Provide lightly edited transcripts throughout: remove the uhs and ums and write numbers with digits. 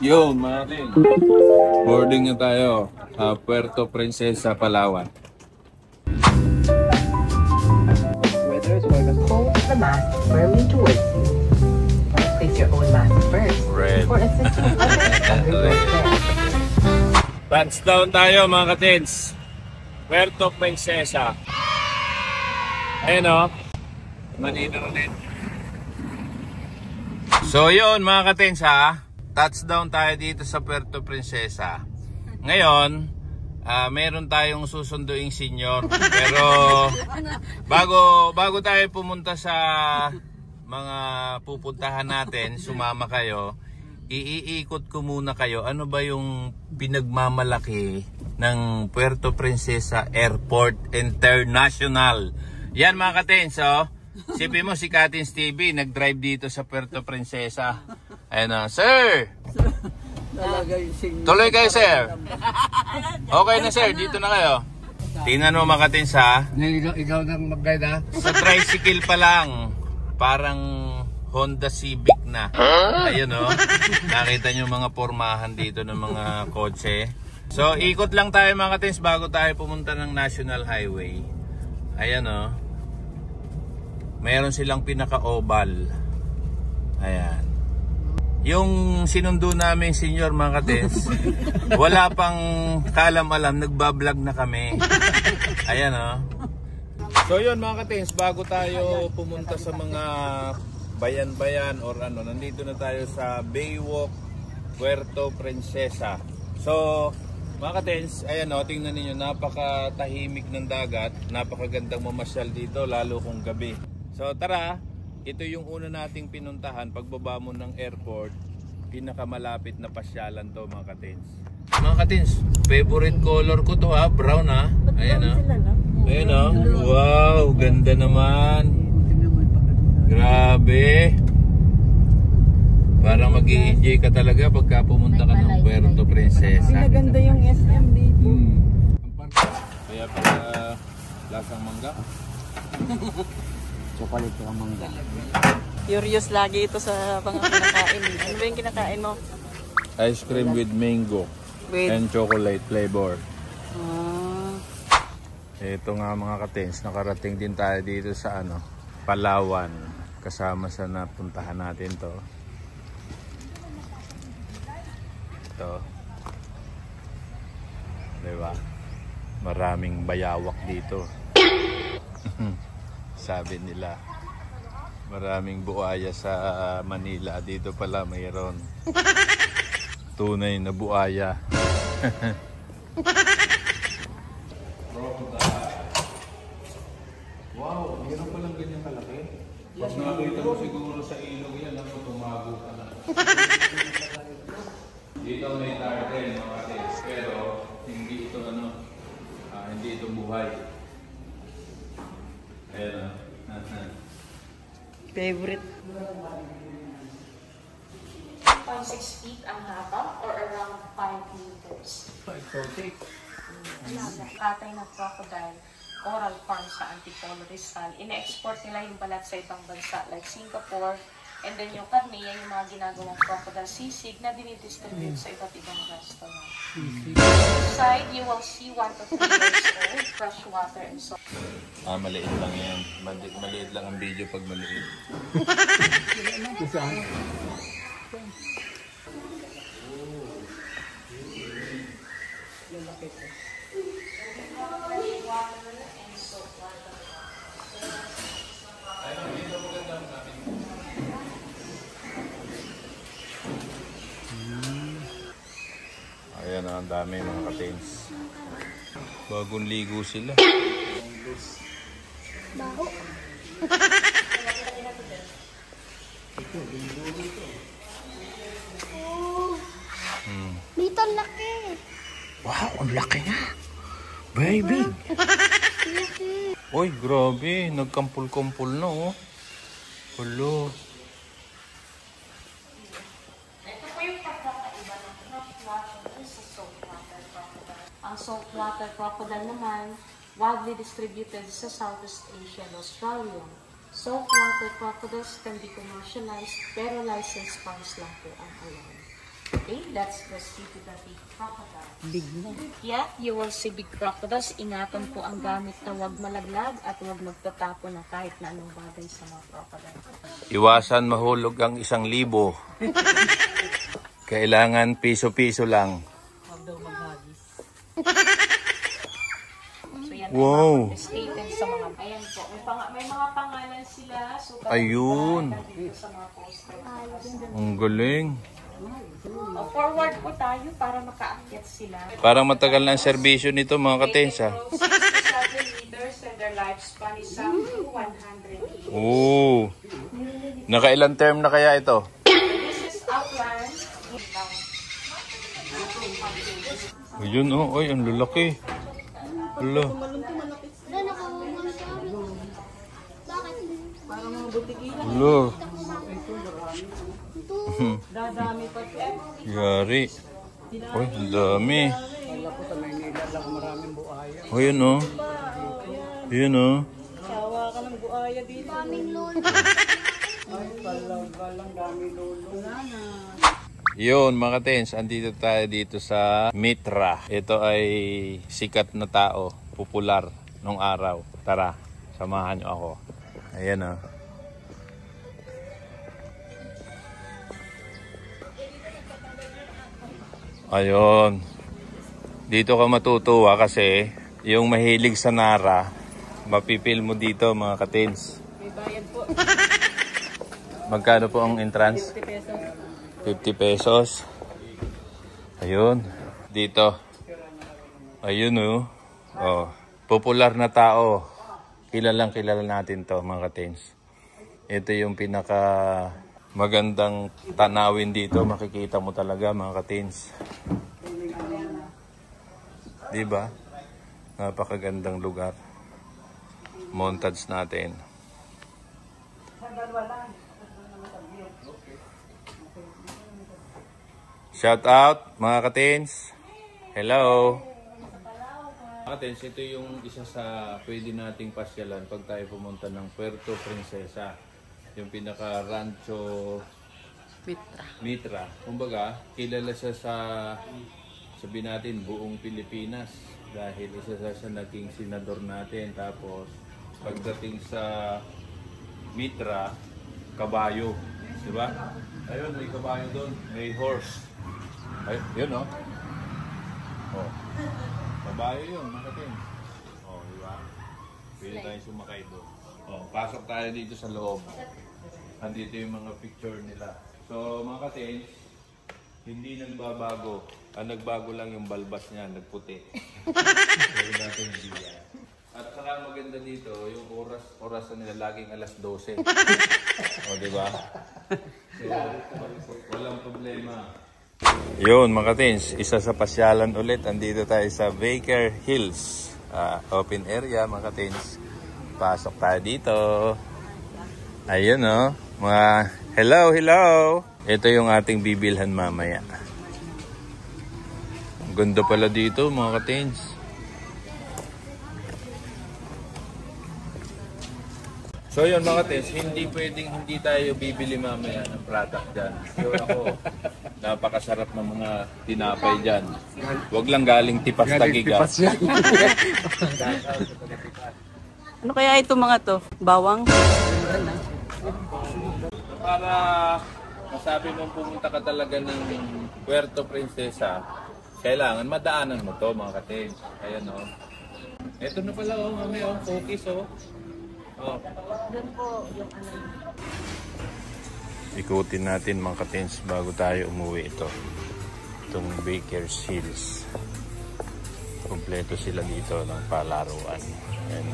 Yo, Martin. Boarding na tayo. Puerto Princesa, Palawan. Weather is going to hold the mask firmly towards you. Place your own mask first. Red. For assistance others. Touchdown tayo mga katins. Puerto Princesa. Ayun o. Manila ulit. So yun mga katins ha. Touchdown tayo dito sa Puerto Princesa. Ngayon, meron tayong susunduing senior. Pero bago tayo pumunta sa mga pupuntahan natin, sumama kayo. Iikot ko muna kayo. Ano ba yung pinagmamalaki ng Puerto Princesa Airport International? Yan mga katins, oh. Sipin mo si Katins TV, nag-drive dito sa Puerto Princesa. Ayun na, sir! Tuloy kayo, sir. Okay na, sir. Dito na kayo. Tingnan mo mga katins, ha? Ikaw nang mag-guide, ha? Sa tricycle pa lang, parang Honda Civic na. Ayun, oh. Nakita nyo mga pormahan dito ng mga kotse. So, ikot lang tayo mga katins bago tayo pumunta ng National Highway. Ayan, oh. Meron silang pinaka-oval. Ayan. Yung sinundo namin senior mga katins, wala pang kalam-alam, nagbablog na kami. Ayan o. So yun mga katins, bago tayo pumunta sa mga bayan-bayan or ano, nandito na tayo sa Baywalk, Puerto Princesa. So mga katins, ayan o, tingnan ninyo, napakatahimik ng dagat, napakagandang mamasyal dito, lalo kung gabi. So tara, ito yung una nating pinuntahan pagbaba mo ng airport. Pinakamalapit na pasyalan to mga katins. Mga katins, favorite color ko to ha, brown ha. Ayan ha. Ayan ha. Wow, ganda naman. Grabe. Parang mag-i-enjoy ka talaga pagka pumunta ka ng Puerto Princesa. Pinaganda yung SM dito. Kaya pala lasang mangga. Chocolate ang mangga. Curious lagi ito sa mga kinakain. Ano ba yung kinakain mo? Ice cream with mango and chocolate flavor. Ito nga mga katins, nakarating din tayo dito sa ano, Palawan. Kasama sa napuntahan natin to. Ito. Diba? Maraming bayawak dito. Sabi nila, maraming buaya sa Manila. Dito pala mayroon tunay na buaya. Wow, mayroon palang ganyan kalaki. Mas nakita mo siguro sa ilog yan, ako tumago ka na. Dito may turtle mga katins, pero hindi ito ano, hindi ito buhay. Ayan o. Favorite. 6 feet ang haba or around 5 meters. Exotic. Katay ng crocodile, coral farm sa Antipolo, Rizal. Ine-export nila yung balat sa ibang bansa like Singapore. And then yung karne, yan yung mga ginagawang crocodile sisig na dinidistribute sa iba't ibang restaurant. Inside, you will see 1 to 3 years old, fresh water and salt. Maliit lang yan. Maliit lang ang video pag maliit. Ayan na, ang dami mga katins. Bagong ligo sila. Baho. Dito laki. Wow, ang laki nga. Baby. Uy, grabe. Nagkampul-kumpul na oh. Hello. Ito po yung pagkakaiba ng freshwater sa saltwater crocodile. Ang saltwater crocodile naman, widely distributed sa Southeast Asia and Australia. Saltwater crocodiles can be commercialized pero licensed farms lang po ang allowed. Okay, let's proceed to the big crocodile. Big na. Yeah, you will see big crocodiles. Ingatan po ang gamit na huwag malaglag at huwag magtatapo ng kahit na anong bagay sa mga crocodile. Iwasan mahulog ang 1,000. Kailangan piso-piso lang. Huwag daw maghagis. So yan Wow. ay mga stated sa mga, ayan po, may mga pangalan sila. So, Ayun. dito sa mga poster. Ang galing. Forward po tayo para makaakyat sila. Parang matagal na ang serbisyo nito mga katens ha. 67 meters and their lifespan is up to 100 years. Oo. Nakailang term na kaya ito? This is outline. Ayun oh, ay ang lalaki. Hala. Hala. Dadami pa. Yari. Uy, ang dami. Wala ko sa Maynila lang maraming buhaya. O yun oh. Yun oh. Sawa ka ng buhaya dito. Ay, palang dami lolo. Yun mga katens, andito tayo dito sa Mitra. Ito ay sikat na tao, popular nung araw. Tara, samahan nyo ako. Ayan oh. Ayun. Dito ka matutuwa kasi yung mahilig sa Nara, mapipil mo dito mga katens. May bayad po. Magkano po ang entrance? 50 pesos. 50 pesos. Ayun. Dito. Ayun oh. Oh. Popular na tao. Kilalang kilala natin to mga katens. Ito yung pinaka magandang tanawin dito. Makikita mo talaga mga katens. Diba? Napakagandang lugar. Montage natin. Shout out mga katins. Hello. Mga katins, ito yung isa sa pwede nating pasyalan pag tayo pumunta ng Puerto Princesa. Yung pinaka Rancho Mitra. Kumbaga, kilala siya sa, sabihin natin, buong Pilipinas. Dahil isa siya naging senador natin. Tapos, pagdating sa Mitra, kabayo. Diba? Ayun, may kabayo doon. May horse. Ay, yun oh. Oh. Kabayo yun, makatin. Oh, diba? Pwede tayo sumakay doon. Oh, pasok tayo dito sa loob. Andito yung mga picture nila. So, mga katins, hindi nagbabago. Ang nagbago lang yung balbas niya, nagputi. Pwede natin hindi yan. At saka maganda dito, yung oras nila laging alas 12. O, diba? So, walang problema. Yun, mga katins, isa sa pasyalan ulit. Andito tayo sa Baker Hills. Open area, mga katins. Pasok tayo dito. Ayun, oh. Mga hello, hello. Ito yung ating bibilhan mamaya. Ganda pala dito, mga katins. So yun mga katins, hindi pwedeng hindi tayo bibili mamaya ng product dyan. So ako, napakasarap ng mga tinapay dyan. Huwag lang galing Tipas Tagiga. Ano kaya ito mga to? Bawang? Para masabi mong pumunta ka talaga ng Puerto Princesa, kailangan madaanan mo to mga katins. Ayan o. Ito na pala o, mami o, cookies o. Oh. Doon po yung ano. Ikutin natin mga katins bago tayo umuwi ito. Itong Baker's Hills. Kompleto sila dito ng palaruan. Ayan.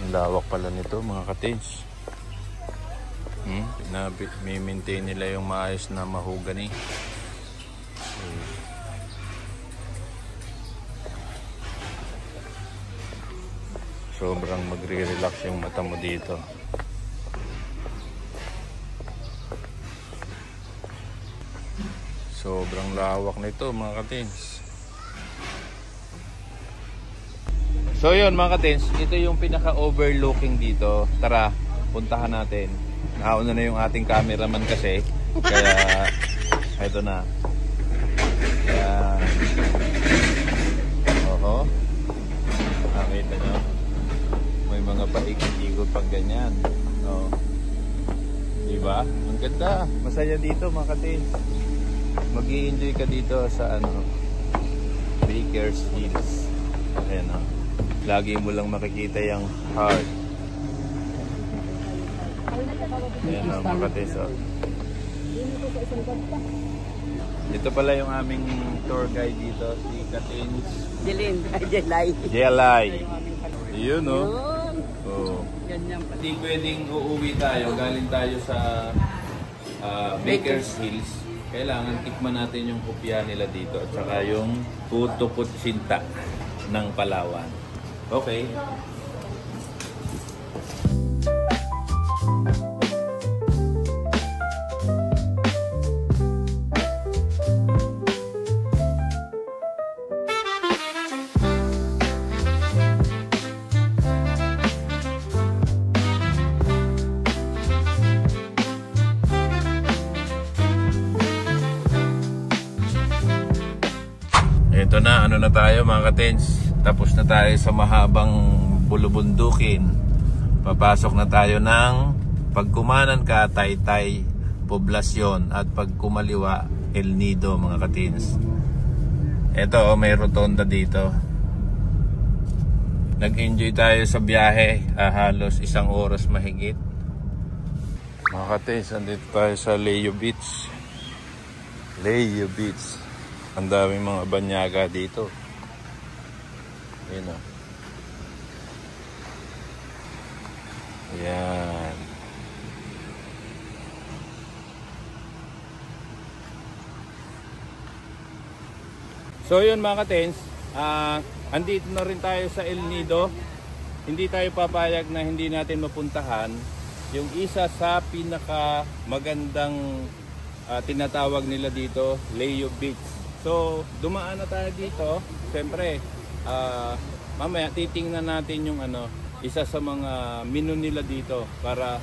Ang lawak pala nito mga katins. May-maintain nila yung maayos na mahogany. Sobrang magre-relax yung mata mo dito. Sobrang lawak nito mga katins. So yun mga katins, ito yung pinaka-overlooking dito. Tara, puntahan natin. Nauna na yung ating cameraman kasi. Kaya, ito na. Yan. Oho. Nakita nyo? May mga paikot-ikot pang ganyan. Oh. Diba? Ang ganda. Masaya dito mga katins. Mag-i-enjoy ka dito sa Baker's Hills. Ayan o. Lagi mo lang makikita yung heart. Ayan o mga katins. Ito pala yung aming tour guide dito, si Katins. Jelay. Yun o. Oh. Hindi pwedeng uuwi tayo. Galing tayo sa Baker's Hills. Kailangan tikman natin yung kopya nila dito at saka yung puto kutsinta ng Palawan. Okay. Ito na, ano na tayo mga katens. Tapos na tayo sa mahabang bulubundukin. Papasok na tayo ng pagkumanan ka, Taytay, Poblasyon. At pagkumaliwa, El Nido mga katens. Ito, may rotonda dito. Nag-enjoy tayo sa biyahe. Halos 1 oras mahigit. Mga katens, andito tayo sa Leo Beach. Leo Beach. Ang daming mga banyaga dito. Ayan o. Ayan. So yun mga katens, andito na rin tayo sa El Nido. Hindi tayo papayag na hindi natin mapuntahan yung isa sa pinaka magandang tinatawag nila dito, Leo Beach. So, dumaan na tayo dito. Siyempre, mamaya titingnan natin yung isa sa mga menu nila dito para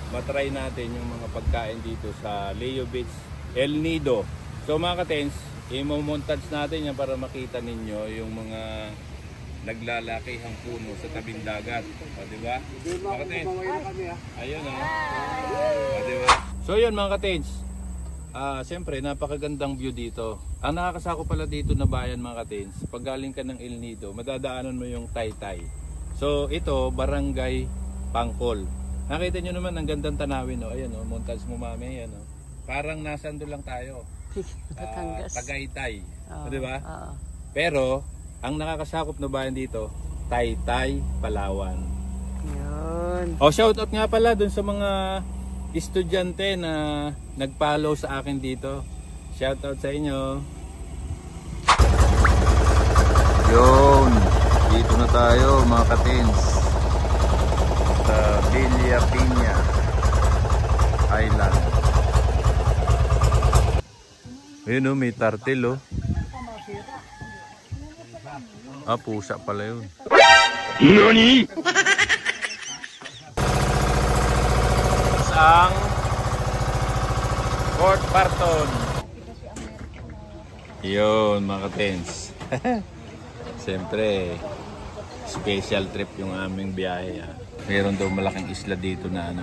matry natin yung mga pagkain dito sa Leo Beach, El Nido. So mga katens, i-montage natin yan para makita ninyo yung mga naglalakihang puno sa tabing dagat. O, diba? Mga katens, ayun o. O, diba? So yun mga katens, siyempre napakagandang view dito. Ang nakakasako pala dito na bayan mga katens, pag galing ka ng El Nido, madadaanan mo yung Taytay. So ito, Barangay Pangkol. Nakita nyo naman ang gandang tanawin, no? Ayan, no? Montage mo mami, ayan, no? Parang nasan doon lang tayo. Tagaytay, diba? Pero ang nakakasakop na bayan dito, Taytay, Palawan. Yun. O shoutout nga pala dun sa mga estudyante na nag-follow sa akin dito. Shoutout sa inyo. Yun, dito na tayo mga katins sa Villa Piña Island. Ayun o, may tartil o. Pusa pala yun. NANI?! Ang Fort Barton. Yun mga katens. Siyempre special trip yung aming biyahe. Meron daw malaking isla dito na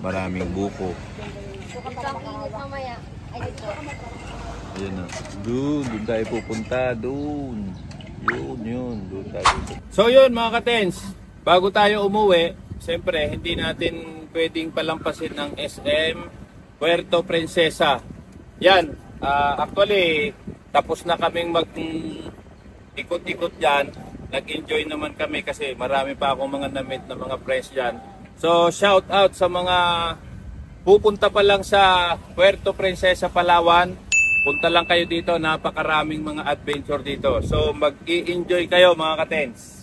maraming buko. Ayun na. Doon tayo pupunta. Doon tayo pupunta. So yun mga katens, bago tayo umuwi, siyempre hindi natin pwedeng palampasin ng SM Puerto Princesa. Yan, actually tapos na kaming mag-ikot-ikot dyan. Nag-enjoy naman kami kasi marami pa akong mga na-meet na mga friends dyan. So shout out sa mga pupunta pa lang sa Puerto Princesa, Palawan. Punta lang kayo dito, napakaraming mga adventure dito. So mag-i-enjoy kayo mga katens.